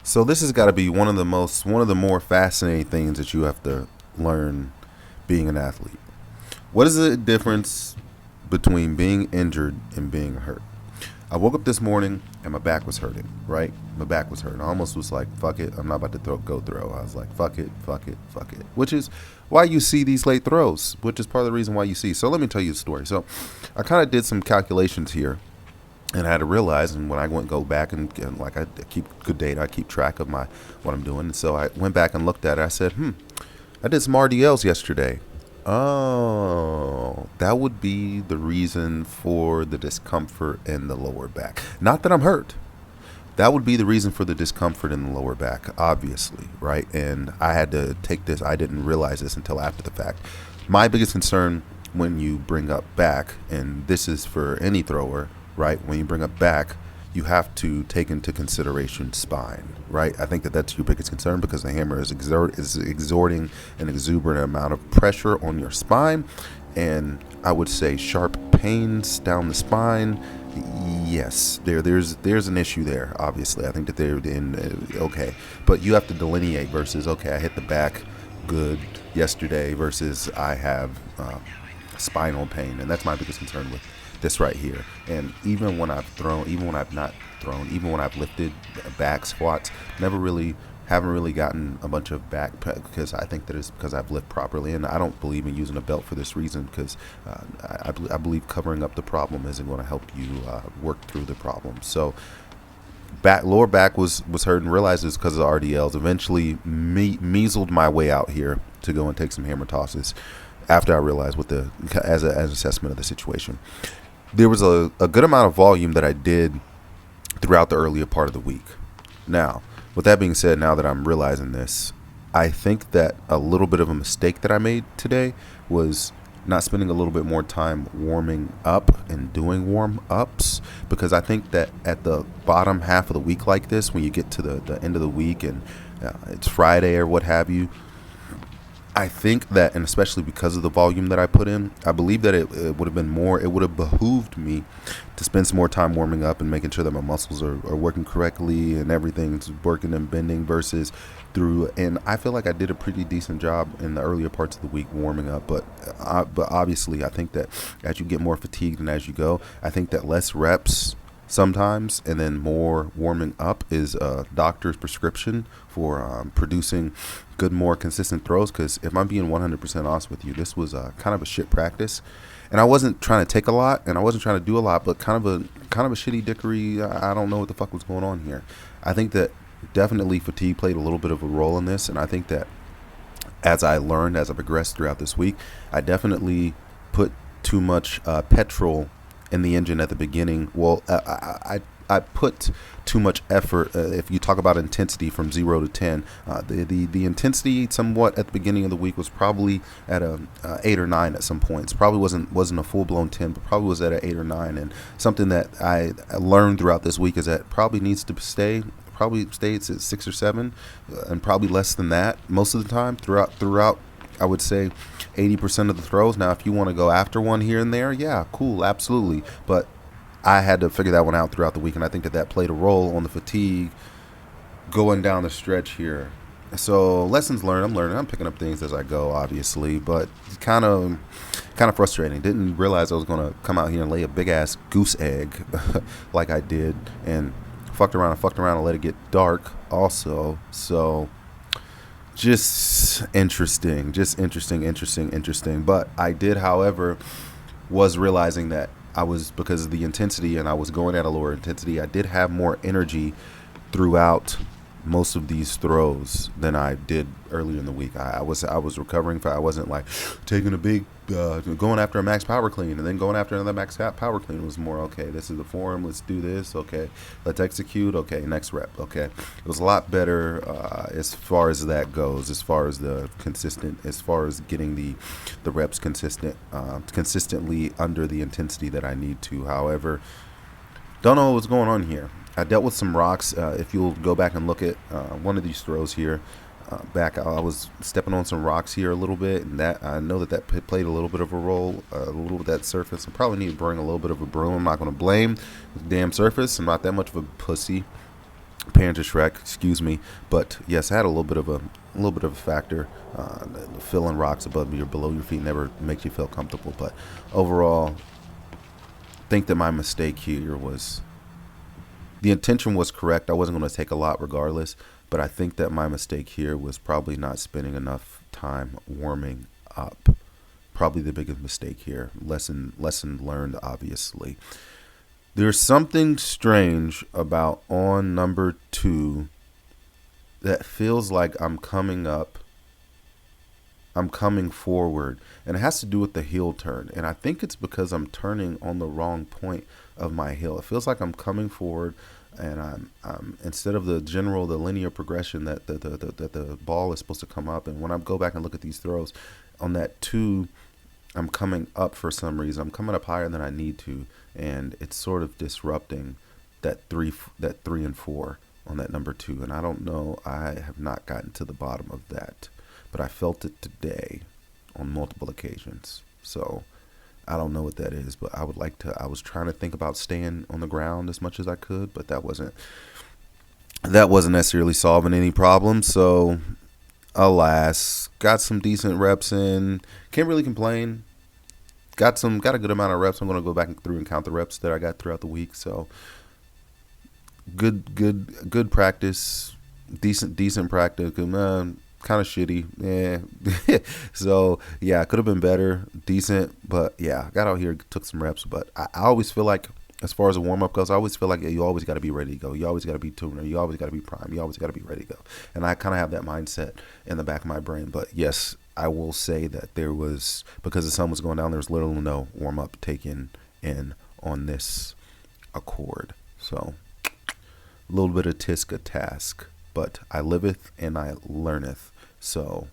So this has got to be one of the more fascinating things that you have to learn being an athlete. What is the difference between being injured and being hurt? I woke up this morning and my back was hurting, right? My back was hurting. I almost was like, fuck it, I'm not about to go throw. I was like, fuck it, fuck it, fuck it. Which is why you see these late throws, which is part of the reason why you see. So let me tell you the story. So I kind of did some calculations here, and I had to realize, and when I went go back and like I keep good data, I keep track of what I'm doing. And so I went back and looked at it. I said, I did some RDLs yesterday. Oh, that would be the reason for the discomfort in the lower back. Not that I'm hurt. That would be the reason for the discomfort in the lower back, obviously, right? And I had to take this. I didn't realize this until after the fact. My biggest concern when you bring up back, and this is for any thrower, right? When you bring up back, you have to take into consideration spine, right? I think that's your biggest concern because the hammer is exerting an exuberant amount of pressure on your spine, and I would say sharp pains down the spine. Yes, there's an issue there. Obviously, I think that they're in okay, but you have to delineate versus okay, I hit the back good yesterday versus I have spinal pain, and that's my biggest concern with this right here. And even when I've thrown, even when I've not thrown, even when I've lifted back squats, haven't really gotten a bunch of back because I think that it's because I've lifted properly, and I don't believe in using a belt for this reason because I believe covering up the problem isn't going to help you work through the problem. So lower back was hurt, and realized it's because of the RDLs. Eventually measled my way out here to go and take some hammer tosses after I realized as an assessment of the situation. There was a good amount of volume that I did throughout the earlier part of the week. Now, with that being said, now that I'm realizing this, I think that a little bit of a mistake that I made today was not spending a little bit more time warming up and doing warm-ups, because I think that at the bottom half of the week like this, when you get to the end of the week and it's Friday or what have you, I think that, and especially because of the volume that I put in, I believe that it would have behooved me to spend some more time warming up and making sure that my muscles are working correctly and everything's working and bending versus through. And I feel like I did a pretty decent job in the earlier parts of the week warming up. But obviously, I think that as you get more fatigued and as you go, I think that less reps sometimes and then more warming up is a doctor's prescription for producing good, more consistent throws. Because if I'm being 100% honest with you, this was kind of a shit practice, and I wasn't trying to take a lot and I wasn't trying to do a lot, but kind of a shitty dickery. I don't know what the fuck was going on here. I think that definitely fatigue played a little bit of a role in this, and I think that as I progressed throughout this week, I definitely put too much petrol in the engine at the beginning. Well, I put too much effort. If you talk about intensity from 0 to 10, the intensity somewhat at the beginning of the week was probably at a 8 or 9 at some points. Probably wasn't a full blown 10, but probably was at an 8 or 9. And something that I learned throughout this week is that probably needs to stay. Probably stays at 6 or 7, and probably less than that most of the time throughout. I would say 80% of the throws. Now, if you want to go after one here and there, yeah, cool, absolutely. But I had to figure that one out throughout the week, and I think that played a role on the fatigue going down the stretch here. So lessons learned. I'm learning. I'm picking up things as I go, obviously, but it's kind of frustrating. Didn't realize I was going to come out here and lay a big ass goose egg like I did, and fucked around and let it get dark also. So just interesting. But I did, however, was realizing that I was, because of the intensity and I was going at a lower intensity, I did have more energy throughout most of these throws than I did earlier in the week. I was recovering. I wasn't like taking a big going after a max power clean and then going after another max power clean. It was more, okay, this is the form, let's do this, okay, let's execute, okay, next rep, okay. It was a lot better as far as that goes, as far as getting the reps consistently under the intensity that I need to. However, don't know what's going on here. I dealt with some rocks. If you'll go back and look at one of these throws here, I was stepping on some rocks here a little bit, and that I know that played a little bit of a role, a little bit of that surface. I probably need to bring a little bit of a broom. I'm not going to blame the damn surface. I'm not that much of a pussy. Panda Shrek, excuse me. But yes, I had a little bit of a factor. Feeling rocks above me or below your feet never makes you feel comfortable. But overall, think that my mistake here was the intention was correct. I wasn't going to take a lot regardless, but I think that my mistake here was probably not spending enough time warming up. Probably the biggest mistake here. Lesson learned, obviously. There's something strange about on number 2 that feels like I'm coming forward, and it has to do with the heel turn. And I think it's because I'm turning on the wrong point of my heel. It feels like I'm coming forward, and I'm instead of the linear progression that the ball is supposed to come up. And when I go back and look at these throws, on that 2, I'm coming up for some reason. I'm coming up higher than I need to, and it's sort of disrupting that 3 and 4 on that number 2. And I don't know. I have not gotten to the bottom of that, but I felt it today on multiple occasions. So I don't know what that is, but I was trying to think about staying on the ground as much as I could, but that wasn't necessarily solving any problems. So alas, got some decent reps in. Can't really complain. Got a good amount of reps. I'm going to go back through and count the reps that I got throughout the week. So good practice. Decent practice. Kind of shitty. Yeah. So yeah, it could have been better. Decent, but yeah, got out here, took some reps. But I always feel like, as far as a warm up goes, I always feel like you always got to be ready to go. You always got to be tuner. You always got to be prime. You always got to be ready to go. And I kind of have that mindset in the back of my brain. But yes, I will say that there was, because the sun was going down, there was little to no warm up taken in on this Accord. So a little bit of tisk a task, but I liveth and I learneth. So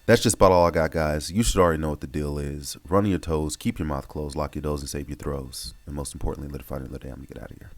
that's just about all I got, guys. You should already know what the deal is. Run your toes, keep your mouth closed, lock your doors, and save your throws. And most importantly, let it find another damn to get out of here.